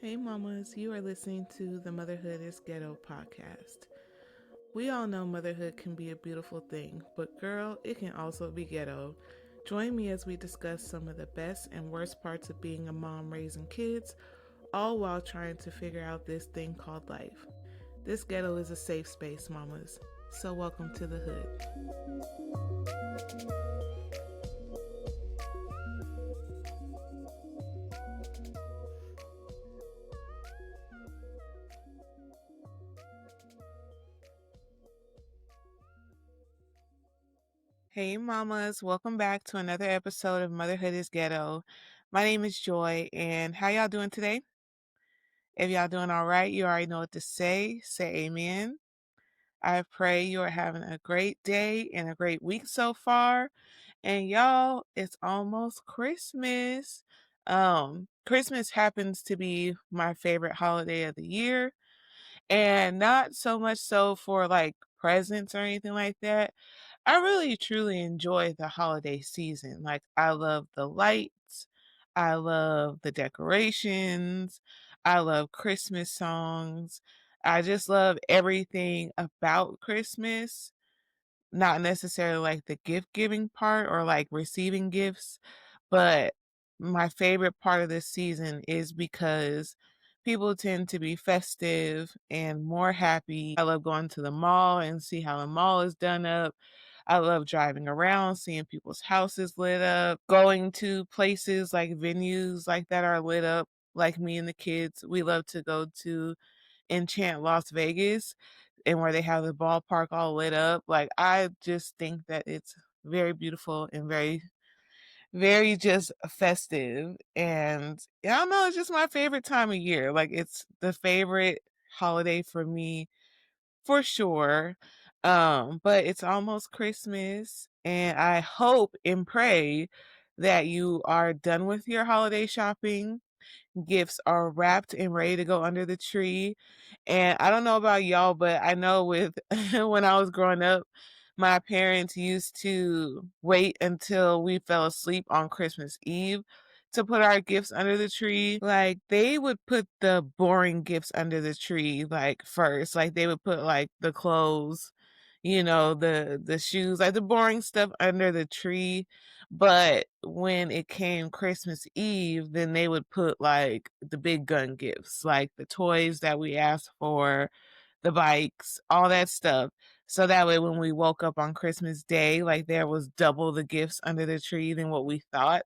Hey mamas, you are listening to the Motherhood is Ghetto podcast. We all know motherhood can be a beautiful thing, but girl, it can also be ghetto. Join me as we discuss some of the best and worst parts of being a mom raising kids, all while trying to figure out this thing called life. This ghetto is a safe space, mamas. So welcome to the hood. Hey mamas, welcome back to another episode of Motherhood is Ghetto. My name is Joy, and how y'all doing today? If y'all doing all right, you already know what to say. Say amen. I pray you are having a great day and a great week so far. And y'all, it's almost Christmas. Christmas happens to be my favorite holiday of the year. And not so much so for like presents or anything like that. I really truly enjoy the holiday season. Like, I love the lights, I love the decorations, I love Christmas songs. I just love everything about Christmas, not necessarily like the gift giving part or like receiving gifts, but my favorite part of this season is because people tend to be festive and more happy. I love going to the mall and see how the mall is done up. I love driving around, seeing people's houses lit up, going to places like venues like that are lit up. Like me and the kids, we love to go to Enchant Las Vegas and where they have the ballpark all lit up. Like, I just think that it's very beautiful and very, very just festive. And I don't know, it's just my favorite time of year. Like, it's the favorite holiday for me for sure. But it's almost Christmas, and I hope and pray that you are done with your holiday shopping, gifts are wrapped and ready to go under the tree. And I don't know about y'all, but I know with when I was growing up, my parents used to wait until we fell asleep on Christmas Eve to put our gifts under the tree. Like, they would put the boring gifts under the tree like first. Like, they would put like the clothes, the shoes, like the boring stuff under the tree. But when it came Christmas Eve, then they would put like the big gun gifts, like the toys that we asked for, the bikes, all that stuff. So that way when we woke up on Christmas Day, like there was double the gifts under the tree than what we thought.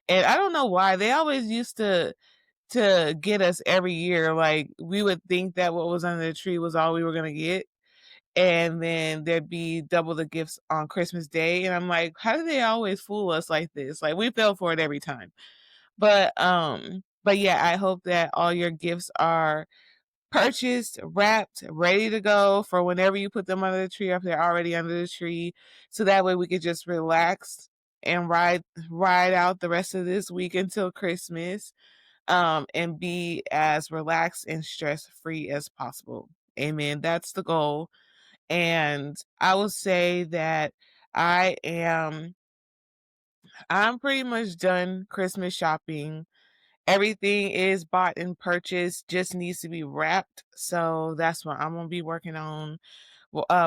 And I don't know why. They always used to get us every year. Like, we would think that what was under the tree was all we were gonna get, and then there'd be double the gifts on Christmas Day. And I'm like, how do they always fool us like this? Like, we fell for it every time. But yeah, I hope that all your gifts are purchased, wrapped, ready to go for whenever you put them under the tree, or if they're already under the tree. So that way we could just relax and ride out the rest of this week until Christmas, and be as relaxed and stress free as possible. Amen. That's the goal. And I will say that I am I'm pretty much done Christmas shopping. Everything is bought and purchased, just needs to be wrapped. So that's what I'm gonna be working on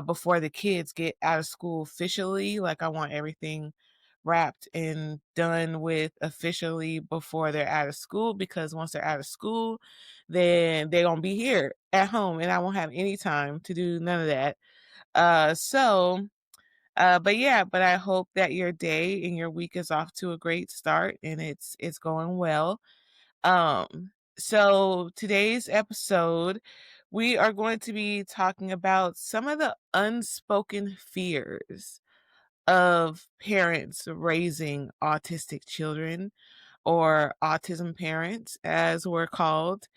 before the kids get out of school officially. Like, I want everything wrapped and done with officially before they're out of school, because once they're out of school, then they're gonna be here at home and I won't have any time to do none of that. But yeah, but I hope that your day and your week is off to a great start and it's going well. So today's episode, we are going to be talking about some of the unspoken fears of parents raising autistic children, or autism parents, as we're called.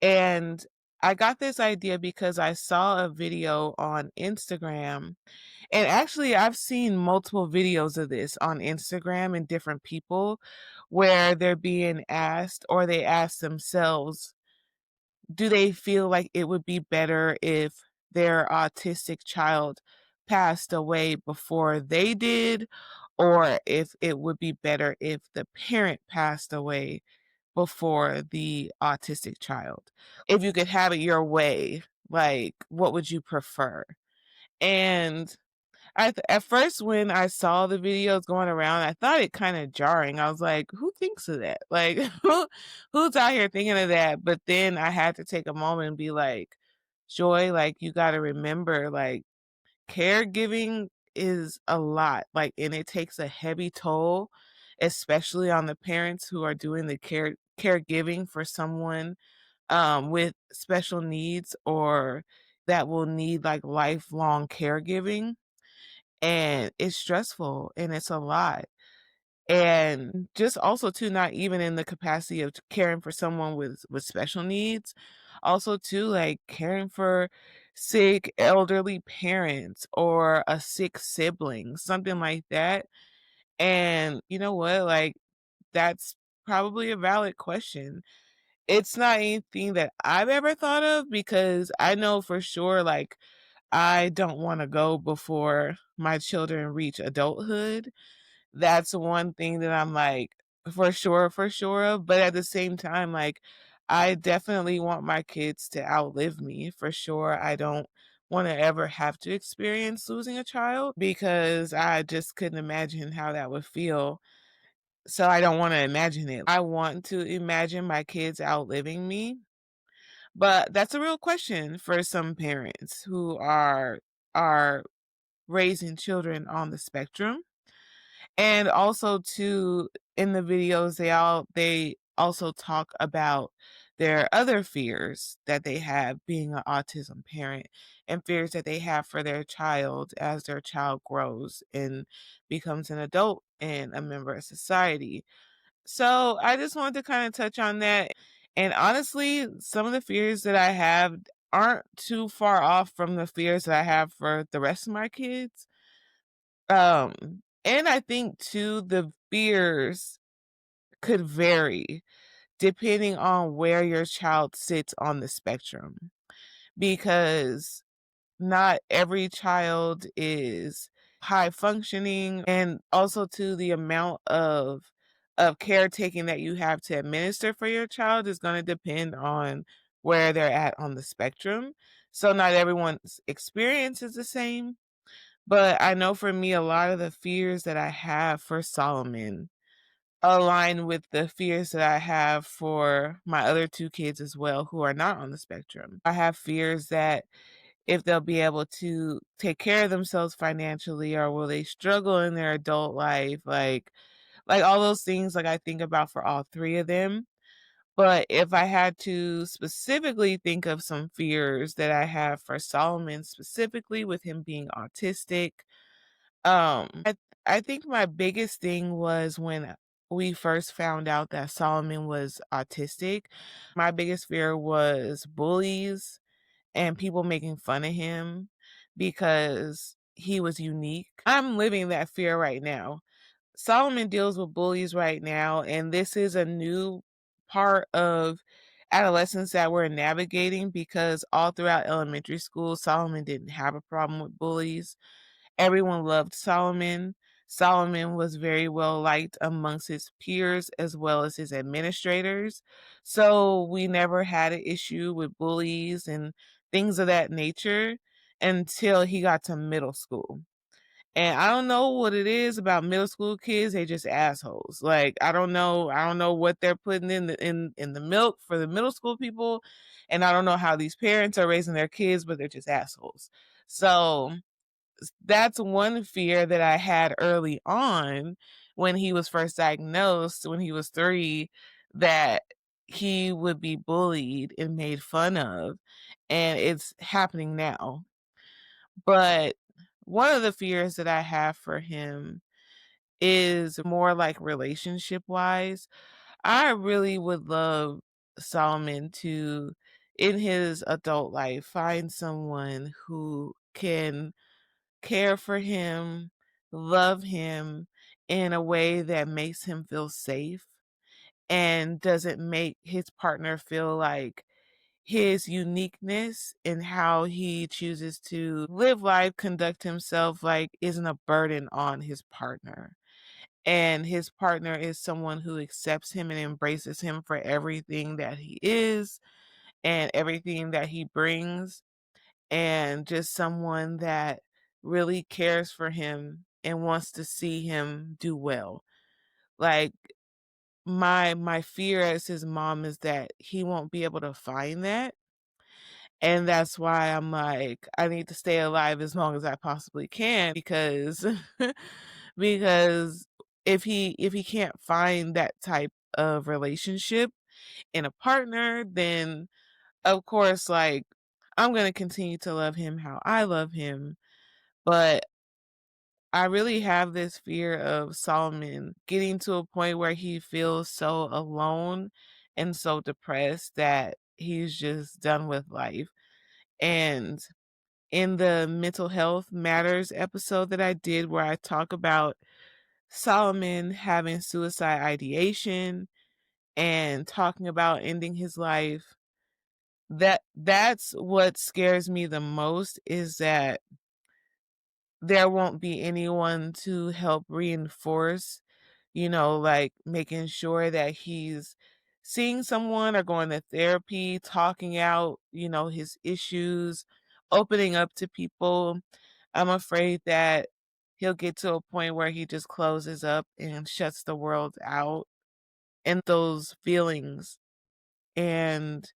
And I got this idea because I saw a video on Instagram, and actually I've seen multiple videos of this on Instagram and different people, where they're being asked, or they ask themselves, do they feel like it would be better if their autistic child passed away before they did, or if it would be better if the parent passed away before the autistic child. If you could have it your way, like, what would you prefer? And at first, when I saw the videos going around, I thought it kinda jarring. I was like, "Who thinks of that?" Like, who's out here thinking of that? But then I had to take a moment and be like, "Joy, like, you gotta remember, like, caregiving is a lot, like, and it takes a heavy toll, especially on the parents who are doing the caregiving for someone, with special needs or that will need, like, lifelong caregiving." And it's stressful and it's a lot. And just also too, not even in the capacity of caring for someone with special needs, also too, like caring for sick elderly parents or a sick sibling, something like that. And you know what? Like that's probably a valid question. It's not anything that I've ever thought of because I know for sure, like, I don't wanna go before my children reach adulthood. That's one thing that I'm, like, for sure of, but at the same time, like, I definitely want my kids to outlive me, for sure. I don't wanna ever have to experience losing a child because I just couldn't imagine how that would feel, so I don't wanna imagine it. I want to imagine my kids outliving me, but that's a real question for some parents who are raising children on the spectrum. And also too, in the videos, they also talk about their other fears that they have being an autism parent and fears that they have for their child as their child grows and becomes an adult and a member of society. So I just wanted to kind of touch on that. And honestly, some of the fears that I have aren't too far off from the fears that I have for the rest of my kids. And I think too, the fears could vary depending on where your child sits on the spectrum because not every child is high functioning and also to the amount of caretaking that you have to administer for your child is going to depend on where they're at on the spectrum. So not everyone's experience is the same, but I know for me a lot of the fears that I have for Solomon align with the fears that I have for my other 2 kids as well who are not on the spectrum. I have fears that if they'll be able to take care of themselves financially or will they struggle in their adult life, like all those things, like, I think about for all 3 of them. But if I had to specifically think of some fears that I have for Solomon, specifically with him being autistic, I think my biggest thing was when we first found out that Solomon was autistic. My biggest fear was bullies and people making fun of him because he was unique. I'm living that fear right now. Solomon deals with bullies right now, and this is a new part of adolescence that we're navigating because all throughout elementary school, Solomon didn't have a problem with bullies. Everyone loved Solomon. Solomon was very well liked amongst his peers as well as his administrators. So we never had an issue with bullies and things of that nature until he got to middle school. And I don't know what it is about middle school kids, they just assholes. Like I don't know what they're putting in the milk for the middle school people, and I don't know how these parents are raising their kids, but they're just assholes. So that's one fear that I had early on when he was first diagnosed, when he was 3, that he would be bullied and made fun of, and it's happening now. But one of the fears that I have for him is more like relationship-wise. I really would love Solomon to, in his adult life, find someone who can care for him, love him in a way that makes him feel safe and doesn't make his partner feel like his uniqueness and how he chooses to live life, conduct himself, like, isn't a burden on his partner. and his partner is someone who accepts him and embraces him for everything that he is and everything that he brings, and just someone that really cares for him and wants to see him do well. Like, my fear as his mom is that he won't be able to find that, and that's why I'm like, I need to stay alive as long as I possibly can because because if he can't find that type of relationship in a partner, then of course, like, I'm gonna continue to love him how I love him, but I really have this fear of Solomon getting to a point where he feels so alone and so depressed that he's just done with life. And in the mental health matters episode that I did where I talk about Solomon having suicide ideation and talking about ending his life, that's what scares me the most is that there won't be anyone to help reinforce, like making sure that he's seeing someone or going to therapy, talking out, his issues, opening up to people. I'm afraid that he'll get to a point where he just closes up and shuts the world out and those feelings and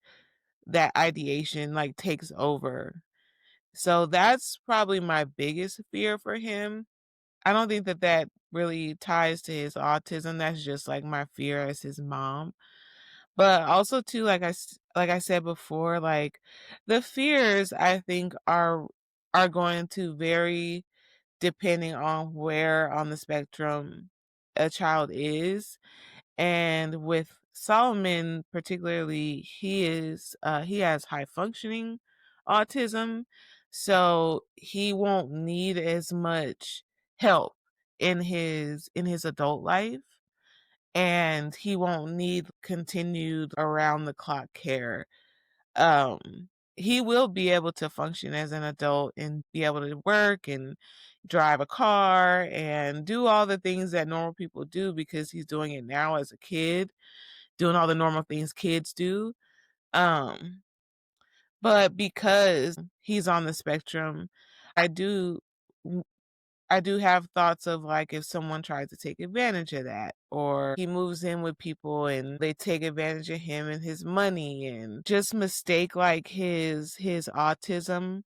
that ideation like takes over. So that's probably my biggest fear for him. I don't think that that really ties to his autism. That's just like my fear as his mom. But also too, like I said before, like the fears I think are going to vary depending on where on the spectrum a child is. And with Solomon particularly, he has high functioning autism, so he won't need as much help in his adult life, and he won't need continued around the clock care. He will be able to function as an adult and be able to work and drive a car and do all the things that normal people do because he's doing it now as a kid, doing all the normal things kids do. Um, but because he's on the spectrum, I do I do have thoughts of, like, if someone tries to take advantage of that, or he moves in with people and they take advantage of him and his money and just mistake, like, his autism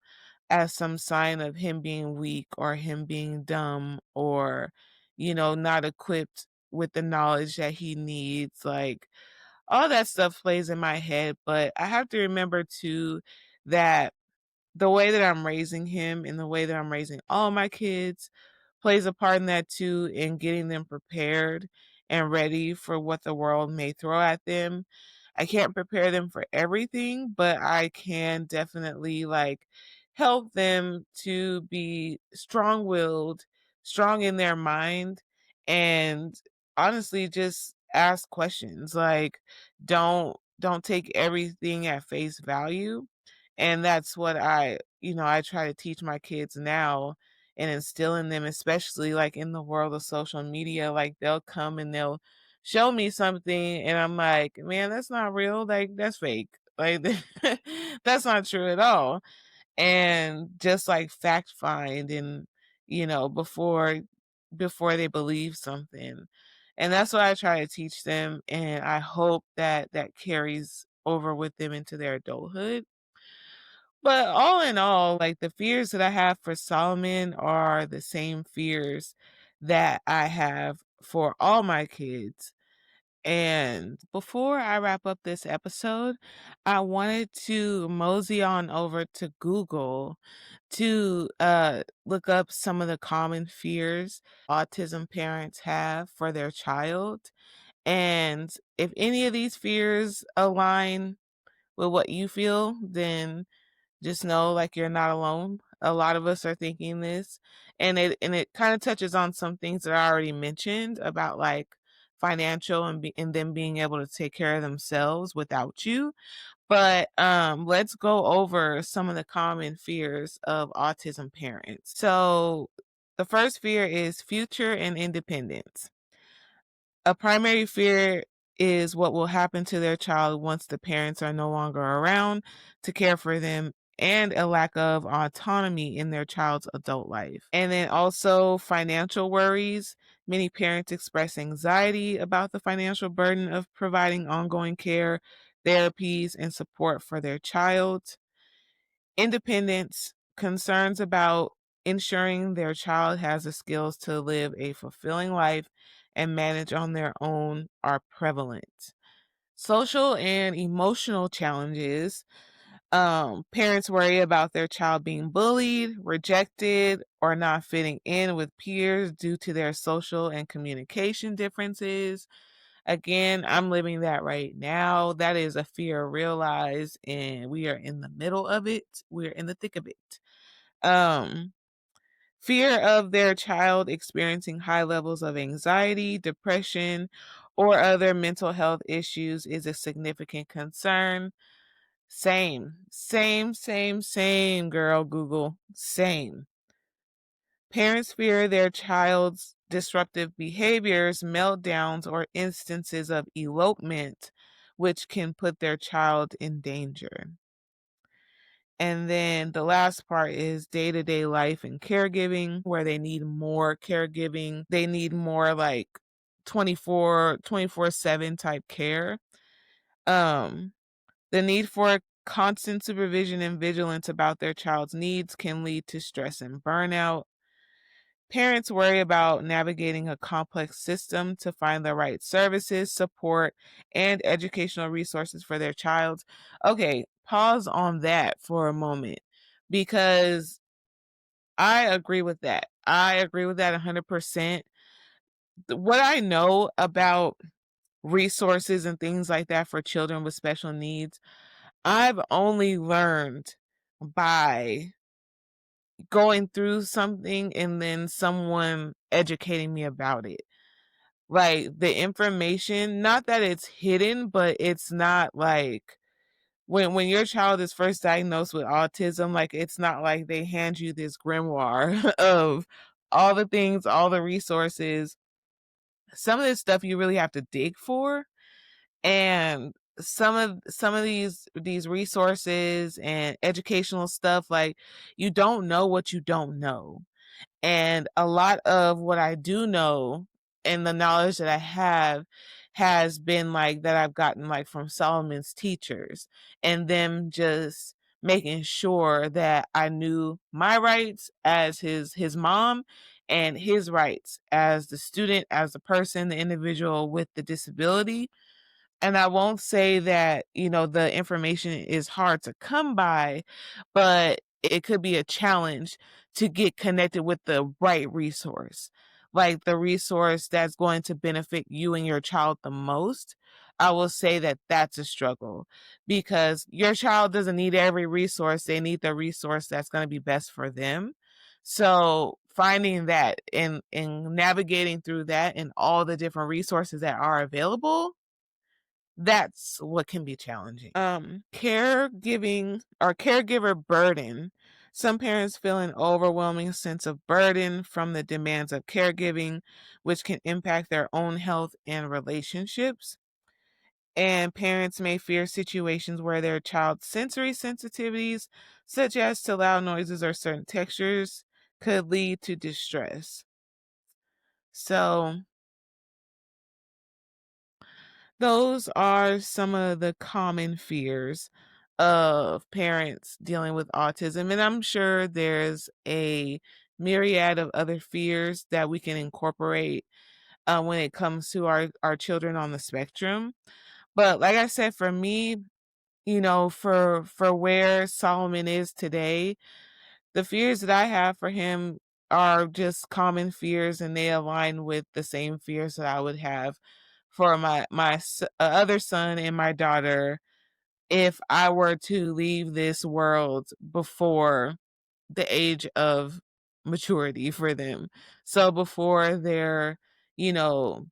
as some sign of him being weak or him being dumb or, not equipped with the knowledge that he needs, like, all that stuff plays in my head, but I have to remember too that the way that I'm raising him and the way that I'm raising all my kids plays a part in that too, in getting them prepared and ready for what the world may throw at them. I can't prepare them for everything, but I can definitely like help them to be strong-willed, strong in their mind, and honestly just ask questions. Like don't take everything at face value. And that's what I try to teach my kids now and instill in them, especially like in the world of social media. Like they'll come and they'll show me something, and I'm like, man, that's not real. Like that's fake. Like that's not true at all. And just like fact find and before they believe something. And that's what I try to teach them. And I hope that that carries over with them into their adulthood. But all in all, like the fears that I have for Solomon are the same fears that I have for all my kids. And before I wrap up this episode, I wanted to mosey on over to Google to look up some of the common fears autism parents have for their child. And if any of these fears align with what you feel, then just know, like, you're not alone. A lot of us are thinking this, and it kinda touches on some things that I already mentioned about, like, financial and them being able to take care of themselves without you. But, let's go over some of the common fears of autism parents. So, the first fear is future and independence. A primary fear is what will happen to their child once the parents are no longer around to care for them, and a lack of autonomy in their child's adult life. And then also financial worries. Many parents express anxiety about the financial burden of providing ongoing care, therapies, and support for their child. Independence, concerns about ensuring their child has the skills to live a fulfilling life and manage on their own are prevalent. Social and emotional challenges. Parents worry about their child being bullied, rejected, or not fitting in with peers due to their social and communication differences. Again, I'm living that right now. That is a fear realized, and we are in the middle of it. We're in the thick of it. Um, Fear of their child experiencing high levels of anxiety, depression, or other mental health issues is a significant concern. Same, girl, Google. Same. Parents fear their child's disruptive behaviors, meltdowns, or instances of elopement, which can put their child in danger. And then the last part is day to day life and caregiving, where they need more caregiving. They need more like 24/7 type care. Um, the need for constant supervision and vigilance about their child's needs can lead to stress and burnout. Parents worry about navigating a complex system to find the right services, support, and educational resources for their child. Okay, pause on that for a moment because I agree with that. I agree with that 100%. What I know about resources and things like that for children with special needs, I've only learned by going through something and then someone educating me about it. Like the information, not that it's hidden, but it's not like when your child is first diagnosed with autism, like it's not like they hand you this grimoire of all the things, all the resources. Some of this stuff you really have to dig for, and some of these resources and educational stuff, like you don't know what you don't know. And a lot of what I do know and the knowledge that I have has been like that I've gotten like from Solomon's teachers and them just making sure that I knew my rights as his mom and his rights as the student, as the person, the individual with the disability. And I won't say that, the information is hard to come by, but it could be a challenge to get connected with the right resource, like the resource that's going to benefit you and your child the most. I will say that that's a struggle because your child doesn't need every resource. They need the resource that's going to be best for them. So finding that and navigating through that and all the different resources that are available, that's what can be challenging. Caregiving or caregiver burden. Some parents feel an overwhelming sense of burden from the demands of caregiving, which can impact their own health and relationships. And parents may fear situations where their child's sensory sensitivities, such as to loud noises or certain textures, could lead to distress. So, those are some of the common fears of parents dealing with autism. And I'm sure there's a myriad of other fears that we can incorporate when it comes to our children on the spectrum. But like I said, for me, for where Solomon is today, the fears that I have for him are just common fears, and they align with the same fears that I would have for my other son and my daughter if I were to leave this world before the age of maturity for them. So before they're, you know,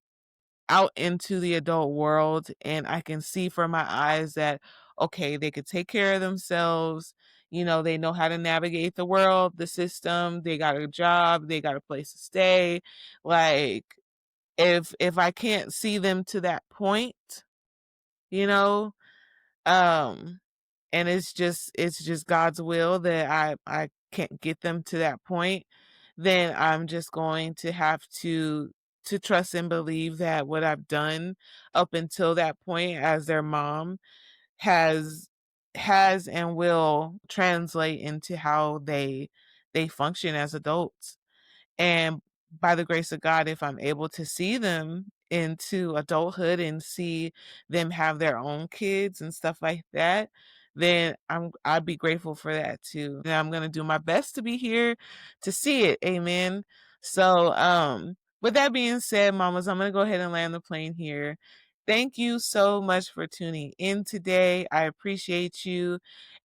out into the adult world, and I can see from my eyes that okay, they could take care of themselves. They know how to navigate the world, the system, they got a job, they got a place to stay. Like if I can't see them to that point, you know, um and it's just God's will that I can't get them to that point, then I'm just going to have to trust and believe that what I've done up until that point as their mom has has and will translate into how they function as adults. And by the grace of God, if I'm able to see them into adulthood and see them have their own kids and stuff like that, then I'd be grateful for that too. And I'm gonna do my best to be here to see it. Amen. So with that being said, mamas, I'm gonna go ahead and land the plane here. Thank you so much for tuning in today. I appreciate you.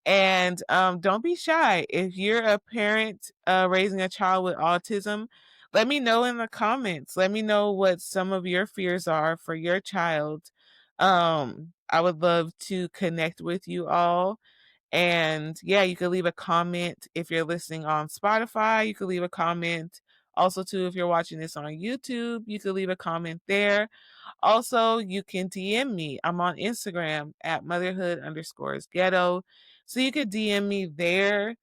And don't be shy. If you're a parent raising a child with autism, let me know in the comments. Let me know what some of your fears are for your child. I would love to connect with you all. And yeah, you can leave a comment if you're listening on Spotify. You can leave a comment also too if you're watching this on YouTube. You can leave a comment there. Also, you can DM me. I'm on Instagram at motherhood_ghetto. So you could DM me there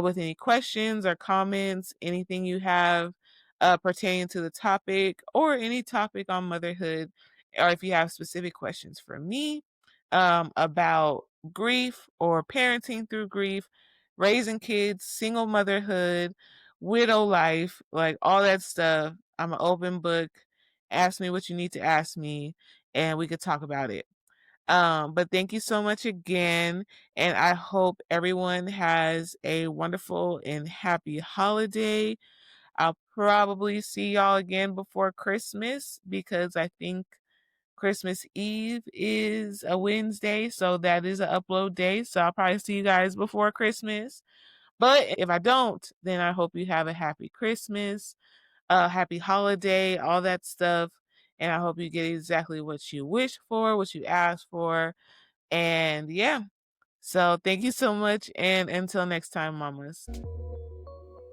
with any questions or comments, anything you have pertaining to the topic or any topic on motherhood, or if you have specific questions for me about grief or parenting through grief, raising kids, single motherhood, widow life, like all that stuff. I'm an open book. Ask me what you need to ask me and we could talk about it. But thank you so much again. And I hope everyone has a wonderful and happy holiday. I'll probably see y'all again before Christmas because I think Christmas Eve is a Wednesday. So that is an upload day. So I'll probably see you guys before Christmas. But if I don't, then I hope you have a happy Christmas, happy holiday, all that stuff. And I hope you get exactly what you wish for, what you asked for. And yeah, so thank you so much. And until next time, mamas.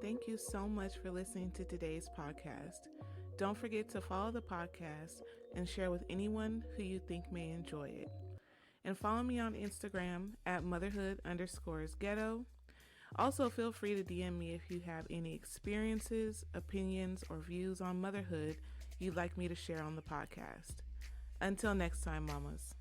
Thank you so much for listening to today's podcast. Don't forget to follow the podcast and share with anyone who you think may enjoy it. And follow me on Instagram at motherhood_ghetto. Also, feel free to DM me if you have any experiences, opinions, or views on motherhood you'd like me to share on the podcast. Until next time, mamas.